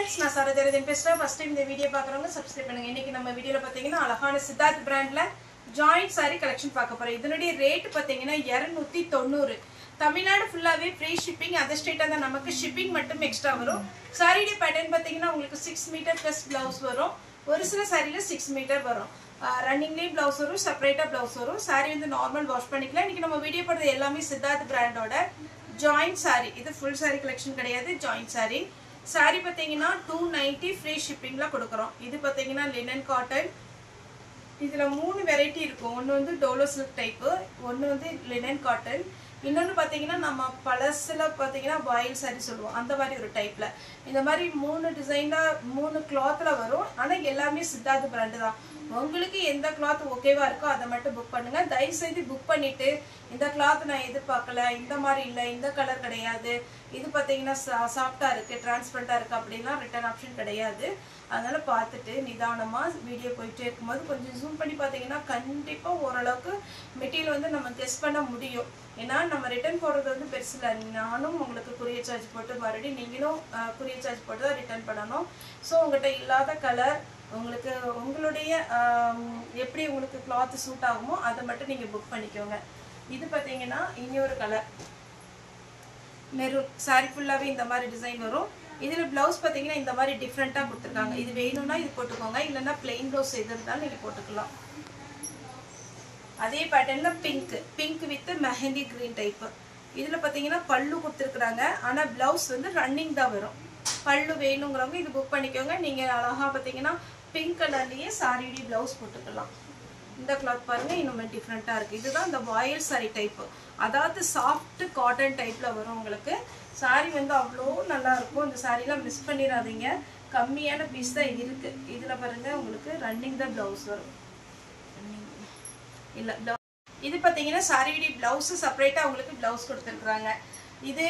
friends, நான் சரோஜரதன் பேசுறேன். First time இந்த வீடியோ பார்க்கறவங்க சப்ஸ்கிரைப் பண்ணுங்க. இன்னைக்கு நம்ம வீடியோல பாத்தீங்கன்னா அழகான சித்தார்த் பிராண்ட்ல ஜாயிண்ட் saree கலெக்ஷன் பார்க்க போறோம். இதனுடைய ரேட் பாத்தீங்கன்னா 290. தமிழ்நாடு ஃபுல்லாவே ஃப்ரீ ஷிப்பிங். அதர் ஸ்டேட்டா தான் நமக்கு ஷிப்பிங் மட்டும் எக்ஸ்ட்ரா வரும். சாரியோட பேட்டர்ன் பாத்தீங்கன்னா உங்களுக்கு 6 மீட்டர் பிளஸ் பிளவுஸ் வரும். ஒரு சில சாரியில 6 மீட்டர் வரும். ரன்னிங்லேயும் பிளவுஸ் வரும், செப்பரேட்டா பிளவுஸ் வரும். சாரி வந்து நார்மல் வாஷ் பண்ணிக்கலாம். இன்னைக்கு நம்ம வீடியோ போடுறது எல்லாமே சித்தார்த் பிராண்டோட ஜாயிண்ட் saree. இது ஃபுல் saree கலெக்ஷன் கிடையாது, ஜாயிண்ட் saree. saree பாத்தீங்கன்னா 290 ஃப்ரீ ஷிப்பிங்ல கொடுக்குறோம். இது பாத்தீங்கன்னா லினன் காட்டன். இதுல 3 வெரைட்டி இருக்கும். ஒன்னு வந்து டோலோ சில்க் டைப், ஒன்னு வந்து லினன் காட்டன், இன்னொன்னு பாத்தீங்கன்னா நம்ம பழசுல பாத்தீங்கன்னா பாயில் saree சொல்லுவோம், அந்த மாதிரி ஒரு டைப்ல. இந்த மாதிரி 3 டிசைன்ல 3 கிளாத்ல வரும். ஆனா எல்லாமே சித்தார்த் பிராண்ட் தான். உங்களுக்கு எந்த கிளாத் ஓகேவா இருக்கோ அதை மட்டும் புக் பண்ணுங்க. தயவு செய்து புக் பண்ணிட்டு இந்த கிளாத் நான் எதிர்பார்க்கல, இந்த மாதிரி இல்லை, இந்த கலர் கிடையாது, இது பார்த்தீங்கன்னா சாஃப்டா இருக்கு, டிரான்ஸ்பரண்டா இருக்கு அப்படின்னா ரிட்டர்ன் ஆப்ஷன் கிடையாது. அதனால பார்த்துட்டு நிதானமா வீடியோ போயிட்டே இருக்கும்போது கொஞ்சம் ஜூம் பண்ணி பார்த்தீங்கன்னா கண்டிப்பா ஓரளவுக்கு மெட்டீரியல் வந்து நம்ம கெஸ் பண்ண முடியும். ஏன்னா நம்ம ரிட்டர்ன் போடுறது வந்து பெருசு இல்லை. நானும் உங்களுக்கு கொரியர் சார்ஜ் போட்டு மறுபடியும் நீங்களும் கொரியர் சார்ஜ் போட்டு தான் ரிட்டர்ன் பண்ணணும். ஸோ உங்கள்கிட்ட இல்லாத கலர் உங்களுக்கு உங்களுடைய எப்படி உங்களுக்கு கிளாத் சூட் ஆகுமோ அதை மட்டும் நீங்க புக் பண்ணிக்கோங்க. இது பாத்தீங்கன்னா இன்னொரு கலர் மெரூன். சாரி ஃபுல்லாவே இந்த மாதிரி டிசைன் வரும். இதுல பிளவுஸ் பாத்தீங்கன்னா இந்த மாதிரி டிஃப்ரெண்டா கொடுத்துருக்காங்க. இது வேணும்னா இது போட்டுக்கோங்க, இல்லைன்னா பிளெயின் பிளவுஸ் எது இருந்தாலும் நீங்க போட்டுக்கலாம். அதே பேட்டர்ன்ல pink with mehndi green type. இதுல பாத்தீங்கன்னா பல்லு கொடுத்துருக்காங்க. ஆனா பிளவுஸ் வந்து ரன்னிங் தான் வரும். பல்லு வேணுங்கிறவங்க இது புக் பண்ணிக்கோங்க. நீங்க அழகா பாத்தீங்கன்னா பிங்க் கலர்லயே சாரியோட பிளவுஸ் போட்டுக்கலாம். இந்த கிளாத் பாருங்க, இன்னும் டிஃப்ரெண்டா இருக்கு. இதுதான் இந்த வாயில் சாரி டைப், அதாவது சாஃப்ட் காட்டன் டைப்ல வரும். உங்களுக்கு சாரி வந்து அவ்வளோ நல்லா இருக்கும். இந்த சாரிலாம் மிஸ் பண்ணிடாதீங்க. கம்மியான பீஸ் தான் இருக்கு. இதுல பாருங்க உங்களுக்கு ரன்னிங் தான் பிளவுஸ் வரும். இல்ல இது பாத்தீங்கன்னா சாரியோட பிளவுஸ் செப்பரேட்டா உங்களுக்கு பிளவுஸ் கொடுத்துருக்காங்க. இது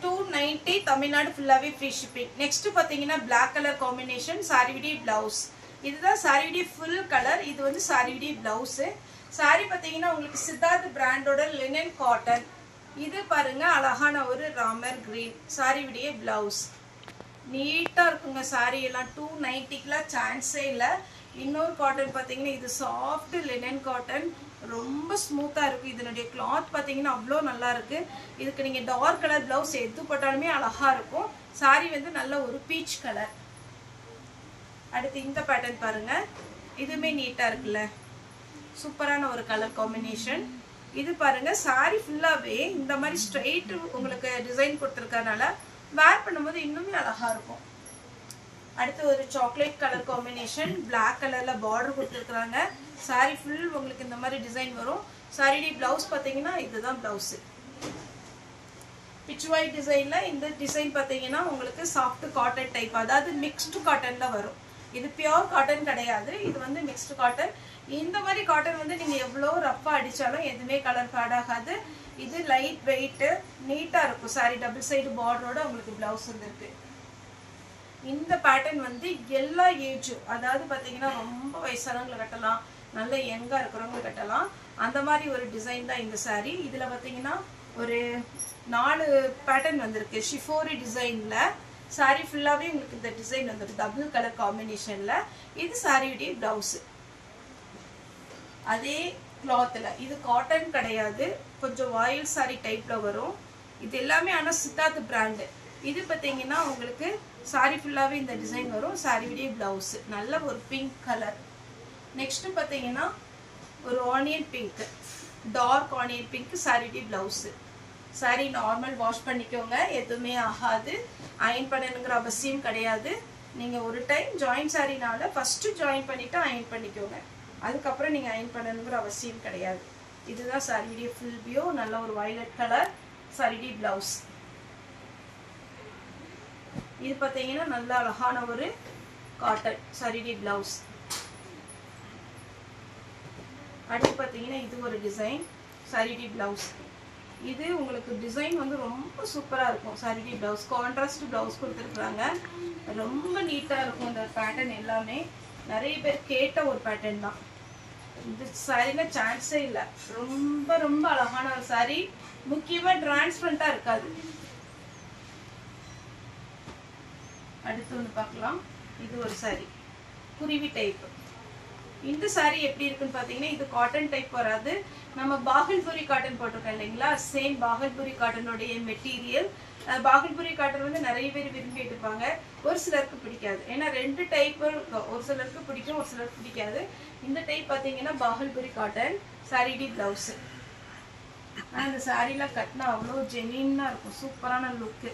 290 தமிழ்நாடு ஃபுல்லாவே ஃப்ரீ ஷிப்பிங். நெக்ஸ்ட் பாத்தீங்கன்னா பிளாக் கலர் காம்பினேஷன் சாரியோட பிளவுஸ். இதுதான் சாரியோட ஃபுல் கலர். இது வந்து சாரியோட பிளவுஸ். சாரி பாத்தீங்கன்னா உங்களுக்கு சித்தார்த் பிராண்டோட லினன் காட்டன். இது பாருங்க அழகான ஒரு ராமர் கிரீன். சாரியோட பிளவுஸ் நீட்டா இருக்குங்க. சாரி எல்லாம் 290க்குலாம் சான்ஸே இல்லை. இன்னொரு காட்டன் பாத்தீங்கன்னா இது சாஃப்ட் லினன் காட்டன், ரொம்ப ஸ்மூத்தா இருக்கு. இதனுடைய கிளாத் பாத்தீங்கன்னா அவ்வளோ நல்லா இருக்கு. இதுக்கு நீங்க டார்க் கலர் பிளவுஸ் எது போட்டாலுமே அழகா இருக்கும். சாரி வந்து நல்ல ஒரு பீச் கலர். அடுத்து இந்த பேட்டர்ன் பாருங்க, இதுவுமே நீட்டா இருக்குல்ல, சூப்பரான ஒரு கலர் காம்பினேஷன். இது பாருங்க சாரி ஃபுல்லாவே இந்த மாதிரி ஸ்ட்ரெயிட் உங்களுக்கு டிசைன் கொடுத்துருக்கனால வேர் பண்ணும்போது இன்னுமே அழகா இருக்கும். அடுத்து ஒரு சாக்லேட் கலர் காம்பினேஷன், பிளாக் கலர்ல பார்டர் கொடுத்துருக்காங்க. சாரி ஃபுல் உங்களுக்கு இந்த மாதிரி டிசைன் வரும். சாரியோட பிளவுஸ் பாத்தீங்கன்னா இதுதான் பிளவுஸ். பிச் ஒயிட் டிசைன்ல இந்த டிசைன் பாத்தீங்கன்னா உங்களுக்கு சாஃப்ட் காட்டன் டைப், அதாவது மிக்ஸ்டு காட்டன்ல வரும். இது பியோர் காட்டன் கிடையாது, இது வந்து மிக்ஸ்டு காட்டன். இந்த மாதிரி காட்டன் வந்து நீங்க எவ்வளவு ரஃபா அடிச்சாலும் எதுவுமே கலர் ஃபேட் ஆகாது. இது லைட் வெயிட், நீட்டா இருக்கும். சாரி டபுள் சைடு பார்டரோட உங்களுக்கு பிளவுஸ் வந்துருக்கு. இந்த பேட்டர்ன் வந்து எல்லா ஏஜும், அதாவது பாத்தீங்கன்னா ரொம்ப வயசானவங்களை கட்டலாம், நல்ல யங்கா இருக்கிறவங்க கட்டலாம். அந்த மாதிரி ஒரு டிசைன் தான் இந்த சாரி. இதுல பாத்தீங்கன்னா ஒரு 4 பேட்டர்ன் வந்திருக்கு. ஷிஃபோரி டிசைன்ல சாரி ஃபுல்லாவே உங்களுக்கு இந்த டிசைன் வந்துருக்கு, டபுள் கலர் காம்பினேஷன்ல. இது சாரியுடைய பிளவுஸ். அதே கிளாத்ல, இது காட்டன் கிடையாது, கொஞ்சம் வாயில் சாரி டைப்ல வரும். இது எல்லாமே ஆனா சித்தார்த் பிராண்ட். இது பாத்தீங்கன்னா உங்களுக்கு சாரி ஃபுல்லாவே இந்த டிசைன் வரும். சாரியுடைய பிளவுஸ் நல்ல ஒரு பிங்க் கலர். நெக்ஸ்ட் பாத்தீங்கன்னா ஒரு onion pink, dark onion pink சாரியுடைய பிளவுஸ். சாரி நார்மல் வாஷ் பண்ணிக்கோங்க, எதுவுமே ஆகாது. அயன் பண்ணணுங்கிற அவசியம் கிடையாது. நீங்க ஒரு டைம் ஜாயின் சாரினால ஃபர்ஸ்ட் ஜாயின் பண்ணிட்டு அயன் பண்ணிக்கோங்க, அதுக்கப்புறம் நீங்க அயன் பண்ணணுங்கிற அவசியம் கிடையாது. இதுதான் சாரியுடைய ஃபுல் வியூ. நல்ல ஒரு வயலட் கலர் சாரியுடைய பிளவுஸ். இது பாத்தீங்கன்னா நல்ல அழகான ஒரு காட்டன் சாரியுடைய பிளவுஸ். அடுத்து பாத்தீங்கன்னா இது ஒரு டிசைன் சாரியுடைய பிளவுஸ். இது உங்களுக்கு டிசைன் வந்து ரொம்ப சூப்பரா இருக்கும். சாரியுடைய பிளவுஸ் கான்ட்ராஸ்ட் பிளவுஸ் கொடுத்துருக்காங்க. ரொம்ப நீட்டா இருக்கும் இந்த பேட்டர்ன். எல்லாமே நிறைய பேர் கேட்ட ஒரு பேட்டர்ன் தான். இந்த சாரில சான்ஸே இல்லை. ரொம்ப ரொம்ப அழகான ஒரு சாரி. முக்கியமா டிரான்ஸ்பரண்டா இருக்காது. அடுத்து ஒன்று பார்க்கலாம். இது ஒரு saree குருவி டைப். இந்த saree எப்படி இருக்குன்னு பார்த்தீங்கன்னா இது காட்டன் டைப் வராது. நம்ம பாகல்புரி காட்டன் போட்டிருக்கோம் இல்லைங்களா, சேம் பாகல்புரி காட்டனுடைய மெட்டீரியல். பாகல்புரி காட்டன் வந்து நிறைய பேர் விரும்பி எடுப்பாங்க, ஒரு சிலருக்கு பிடிக்காது. ஏன்னா ரெண்டு டைப் இருக்கும், ஒரு சிலருக்கு பிடிக்கும் ஒரு சிலருக்கு பிடிக்காது. இந்த டைப் பார்த்தீங்கன்னா பாகல்புரி காட்டன். saree blouse. அந்த சாரீலாம் கட்டினா அவ்வளோ ஜெனின்னாக இருக்கும், சூப்பரான லுக்கு.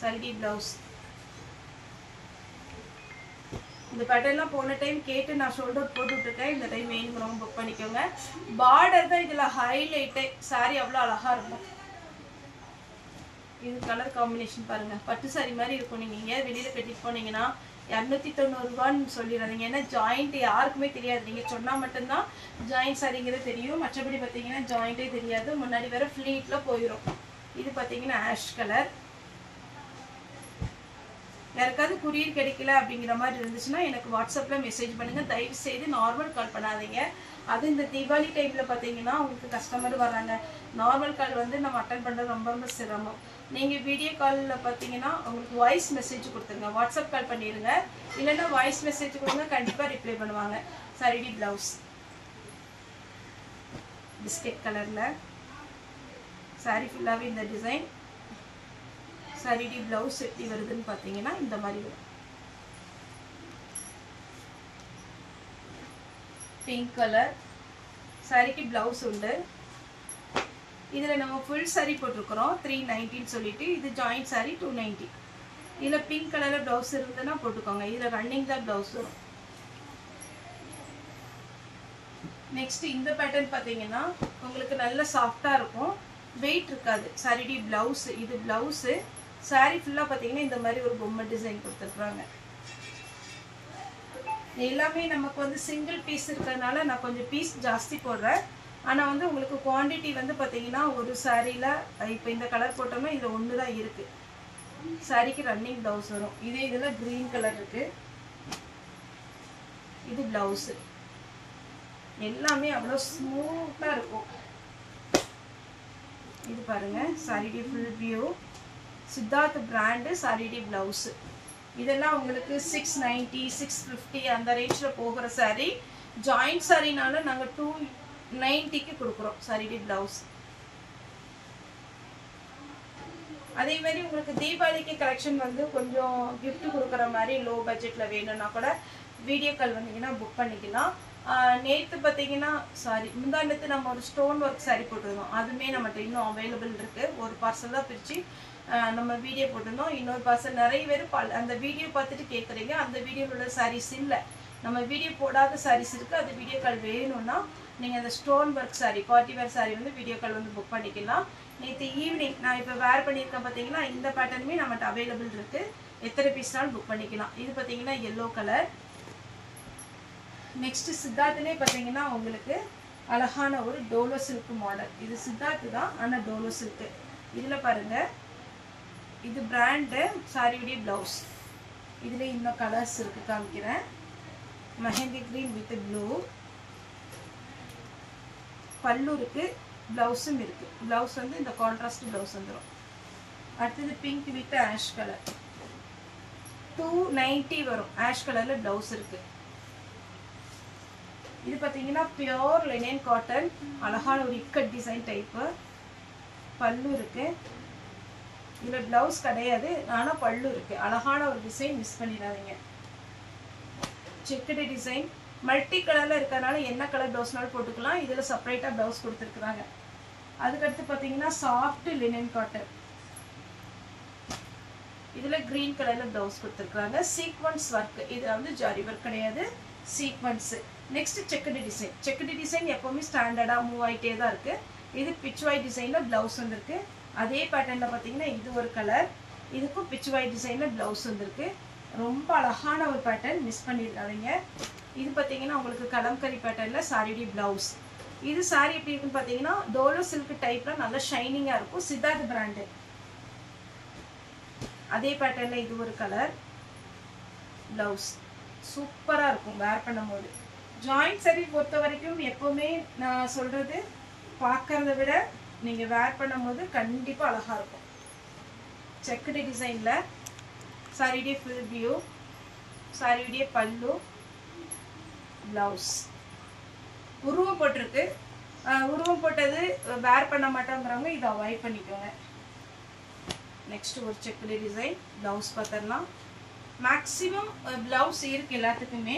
saree blouse. இந்த பேட்டர்ன்லாம் போன டைம் கேட்டு நான் ஷோல்டர் போட்டு விட்டுருக்கேன். இந்த டைம் வேணுங்கிறவங்க புக் பண்ணிக்கோங்க. பார்டர் தான் இதில் ஹைலைட்டே. சாரீ அவ்வளோ அழகாக இருக்கும். இது கலர் காம்பினேஷன் பாருங்கள், பட்டு சாரீ மாதிரி இருக்கும். நீங்கள் எங்கேயாவது வெளியில் கட்டிட்டு போனீங்கன்னா 290 ரூபான்னு சொல்லிடுறாங்க. ஏன்னா ஜாயிண்ட் யாருக்குமே தெரியாது, நீங்கள் சொன்னால் மட்டும்தான் ஜாயிண்ட் சாரீங்கிறது தெரியும். மற்றபடி பார்த்தீங்கன்னா ஜாயிண்ட்டே தெரியாது. முன்னாடி வேறு ஃப்ளீட்டில் போயிடும். இது பார்த்தீங்கன்னா ஆஷ் கலர். யாருக்காவது குரியர் கிடைக்கல அப்படிங்கிற மாதிரி இருந்துச்சுன்னா எனக்கு வாட்ஸ்அப்பில் மெசேஜ் பண்ணுங்கள். தயவு செய்து நார்மல் கால் பண்ணாதீங்க. அது இந்த தீபாவளி டைமில் பார்த்தீங்கன்னா உங்களுக்கு கஸ்டமர் வராங்க. நார்மல் கால் வந்து நம்ம அட்டன் பண்ணுறது ரொம்ப ரொம்ப சிரமம். நீங்கள் வீடியோ காலில் பார்த்தீங்கன்னா உங்களுக்கு வாய்ஸ் மெசேஜ் கொடுத்துருங்க. வாட்ஸ்அப் கால் பண்ணிடுங்க, இல்லைன்னா வாய்ஸ் மெசேஜ் கொடுங்க, கண்டிப்பாக ரிப்ளை பண்ணுவாங்க. saree பிளவுஸ் பிஸ்கெட் கலரில். saree ஃபுல்லாகவே இந்த டிசைன். saree பிளவுஸ் எப்படி வருதுன்னு பார்த்தீங்கன்னா இந்த மாதிரி வரும். Pink colour. சாரிக்கு பிளவுஸ் உண்டு. இதில் நம்ம ஃபுல் saree போட்டிருக்கிறோம் 390 சொல்லிட்டு. இது ஜாயிண்ட் saree 290. இதில் பிங்க் கலரில் ப்ளவுஸ் இருந்ததுன்னா போட்டுக்கோங்க. இதில் ரன்னிங் தான் ப்ளவுஸ் வரும். நெக்ஸ்ட் இந்த பேட்டர்ன் பார்த்தீங்கன்னா உங்களுக்கு நல்ல சாஃப்டாக இருக்கும், வெயிட் இருக்காது. saree blouse. இது பிளவுஸு. saree ஃபுல்லாக பார்த்தீங்கன்னா இந்த மாதிரி ஒரு பொம்மை டிசைன் கொடுத்துருக்குறாங்க. எல்லாமே நமக்கு வந்து சிங்கிள் பீஸ் இருக்கிறதுனால நான் கொஞ்சம் பீஸ் ஜாஸ்தி போடுறேன். ஆனால் வந்து உங்களுக்கு குவான்டிட்டி வந்து பார்த்தீங்கன்னா ஒரு சாரியில் இப்போ இந்த கலர் போட்டோம்னா இதில் ஒன்று தான் இருக்குது. சாரிக்கு ரன்னிங் ப்ளவுஸ் வரும். இதே இதில் க்ரீன் கலர் இருக்குது. இது ப்ளவுஸு. எல்லாமே அவ்வளோ ஸ்மூத்தாக இருக்கும். இது பாருங்கள், saree full view. Siddharth brand saree blouse. இதெல்லாம் உங்களுக்கு 690 650 அந்த ரேஞ்சில் போகிற saree. ஜாயிண்ட் சாரினால நாங்கள் 290க்கு கொடுக்குறோம் saree பிளவுஸ். அதே மாதிரி உங்களுக்கு தீபாவளிக்கு கலெக்ஷன் வந்து கொஞ்சம் gift கொடுக்குற மாதிரி லோ பட்ஜெட்டில் வேணும்னா கூட வீடியோ கால் வந்தீங்கன்னா புக் பண்ணிக்கலாம். நேற்று பார்த்தீங்கன்னா முந்தானத்து நம்ம ஒரு ஸ்டோன் ஒர்க் saree போட்டிருந்தோம். அதுவுமே நம்மகிட்ட இன்னும் அவைலபிள் இருக்குது. ஒரு பார்சல் தான் பிரித்து நம்ம வீடியோ போட்டிருந்தோம். இன்னொரு பார்சல் நிறைய பேர் அந்த வீடியோ பார்த்துட்டு கேட்குறீங்க. அந்த வீடியோவில் உள்ள சாரீஸ் இல்லை, நம்ம வீடியோ போடாத சாரீஸ் இருக்குது. அது வீடியோ கால் வேணும்னா நீங்கள் அந்த stone work saree party wear saree வந்து வீடியோ கால் வந்து புக் பண்ணிக்கலாம். நேற்று ஈவினிங் நான் இப்போ வேர் பண்ணியிருக்கேன் பார்த்தீங்கன்னா, இந்த பேட்டர்னுமே நம்மகிட்ட அவைலபிள் இருக்குது. எத்தனை பீஸ்னாலும் புக் பண்ணிக்கலாம். இது பார்த்தீங்கன்னா எல்லோ கலர். நெக்ஸ்ட்டு சித்தார்த்துலேயே பார்த்தீங்கன்னா உங்களுக்கு அழகான ஒரு டோலோ சில்க் மாடல். இது சித்தார்த்து தான், ஆனால் டோலோ சில்க்கு. இதில் பாருங்கள், இது பிராண்டு. சாரியுடைய ப்ளவுஸ். இதில் இன்னும் கலர்ஸ் இருக்குது, காமிக்கிறேன். Mehndi green with blue. பல்லு இருக்குது, ப்ளவுஸும் இருக்குது. ப்ளவுஸ் வந்து இந்த கான்ட்ராஸ்ட் ப்ளவுஸ் வந்துடும். அடுத்தது பிங்க் வித் ஆஷ் கலர். 290 வரும். ஆஷ் கலரில் ப்ளவுஸ் இருக்குது. இது பார்த்தீங்கன்னா பியோர் லினன் காட்டன். அழகான ஒரு இக்கட் டிசைன் டைப்பு. பல்லு இருக்குது. இதில் ப்ளவுஸ் கிடையாது, ஆனால் பல்லு இருக்குது. அழகான ஒரு டிசைன், மிஸ் பண்ணிடாதீங்க. செக்குடு டிசைன் மல்டி கலரில் இருக்கிறதுனால என்ன கலர் ப்ளவுஸ்னாலும் போட்டுக்கலாம். இதில் செப்பரேட்டாக ப்ளவுஸ் கொடுத்துருக்குறாங்க. அதுக்கடுத்து பார்த்தீங்கன்னா சாஃப்ட் லினன் காட்டன். இதில் க்ரீன் கலரில் ப்ளவுஸ் கொடுத்துருக்குறாங்க. Sequence work. இதில் வந்து ஜாரி ஒர்க் கிடையாது, sequence. Next checked design. Checked design எப்போவுமே ஸ்டாண்டர்டாக மூவ் ஆகிட்டே தான் இருக்குது. இது பிச்வாய் டிசைனில் ப்ளவுஸ் வந்துருக்கு. அதே பேட்டர்னில் பார்த்தீங்கன்னா இது ஒரு கலர். இதுக்கும் பிச்வாய் டிசைனில் ப்ளவுஸ் வந்துருக்கு. ரொம்ப அழகான ஒரு பேட்டர்ன், மிஸ் பண்ணிடாதீங்க. இது பார்த்தீங்கன்னா உங்களுக்கு கலம்கரி பேட்டர்னில் saree ப்ளவுஸ். இது saree எப்படி இருக்குன்னு பார்த்தீங்கன்னா டோலோ சில்க் டைப்பில் நல்லா ஷைனிங்காக இருக்கும். சித்தார்த் பிராண்டு. அதே பேட்டர்னில் இது ஒரு கலர். ப்ளவுஸ் சூப்பராக இருக்கும் வேர் பண்ணும்போது. ஜாயிண்ட் saree பொறுத்த வரைக்கும் எப்போவுமே நான் சொல்கிறது, பார்க்கறத விட நீங்கள் வேர் பண்ணும்போது கண்டிப்பாக அழகாக இருக்கும். செக்குடு டிசைனில் சாரியுடைய ஃபுல் வியூ, சாரியுடைய பல்லு, பிளவுஸ். உருவம் போட்டிருக்கு. உருவம் போட்டது வேர் பண்ண மாட்டோங்கிறவங்க இதை அவாய்ட் பண்ணிக்கோங்க. நெக்ஸ்ட் ஒரு செக்குடு டிசைன். பிளவுஸ் பார்த்துடலாம். மேக்ஸிமம் பிளவுஸ் இருக்கு எல்லாத்துக்குமே.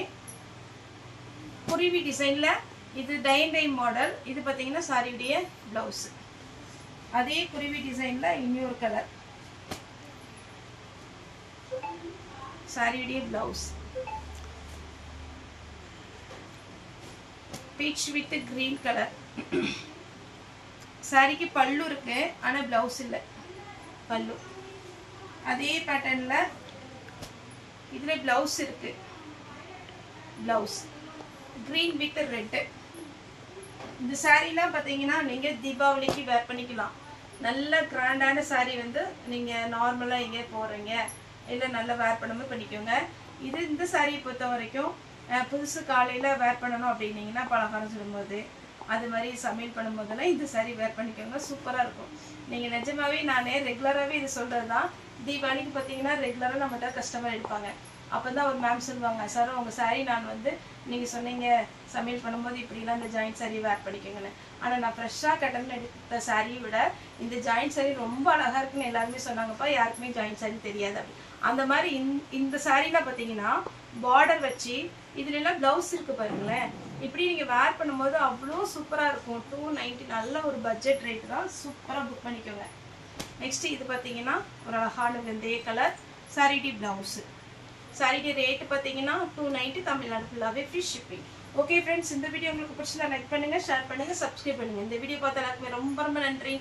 குருவி டிசைன்ல இது டை மாடல். இது பார்த்தீங்கன்னா சாரியுடைய பிளவுஸ். அதே குருவி டிசைன்ல இன்னொரு கலர் சாரியுடைய blouse. Beach with green colour. சாரிக்கு பல்லு இருக்கு, ஆனா பிளவுஸ் இல்லை. பல்லு அதே பேட்டர்ன்ல இதுல பிளவுஸ் இருக்கு. Blouse green with red. இந்த சாரீலாம் பார்த்தீங்கன்னா நீங்க தீபாவளிக்கு வேர் பண்ணிக்கலாம். நல்ல கிராண்டான சாரீ வந்து நீங்க நார்மலா எங்கே போறீங்க இல்லை நல்லா வேர் பண்ணாமல் பண்ணிக்கோங்க. இது இந்த சாரியை பொறுத்த வரைக்கும் புதுசு காலையில வேர் பண்ணணும் அப்படின்னீங்கன்னா, பலகாரம் சுடும்போது அது மாதிரி சமையல் பண்ணும்போதெல்லாம் இந்த சாரீ வேர் பண்ணிக்கோங்க. சூப்பராக இருக்கும். நீங்கள் நிஜமாவே நானே ரெகுலராகவே இது சொல்கிறது தான். தீபாவளிக்கு பார்த்தீங்கன்னா ரெகுலராக நம்மகிட்ட கஸ்டமர் எடுப்பாங்க. அப்போ தான் ஒரு மேம் சொல்லுவாங்க, சார் உங்கள் சாரீ நான் வந்து நீங்கள் சொன்னீங்க சமையல் பண்ணும்போது இப்படிலாம் இந்த ஜாயிண்ட் சாரீ வேர் பண்ணிக்கோங்கன்னு. ஆனால் நான் ஃப்ரெஷ்ஷாக கட்டணம் எடுத்த சாரியை விட இந்த ஜாயிண்ட் சாரீ ரொம்ப அழகாக இருக்குன்னு எல்லாருமே சொன்னாங்கப்பா. யாருக்குமே ஜாயிண்ட் சாரீ தெரியாது அப்படி. அந்த மாதிரி இந்த சாரீலாம் பார்த்தீங்கன்னா பார்டர் வச்சு இதுலலாம் ப்ளவுஸ் இருக்குது பாருங்களேன். இப்படி நீங்கள் வேர் பண்ணும்போது அவ்வளோ சூப்பராக இருக்கும். 290 நல்ல ஒரு பட்ஜெட் ரேட் தான். சூப்பராக புக் பண்ணிக்கோங்க. நெக்ஸ்ட் இது பார்த்தீங்கன்னா ஒரு அழகான வெந்தய கலர் சாரிடி பிளவுஸு. சாரிடி ரேட்டு பார்த்தீங்கன்னா 290. தமிழ்நாடு ஃபுல்லாகவே ஃப்ரீ ஷிப்பிங். ஓகே ஃப்ரெண்ட்ஸ், இந்த வீடியோ உங்களுக்கு பிடிச்சிருந்தா லைக் பண்ணுங்கள், ஷேர் பண்ணுங்கள், சப்ஸ்கிரைப் பண்ணுங்கள். இந்த வீடியோ பார்த்த எல்லாருக்குமே ரொம்ப ரொம்ப நன்றி.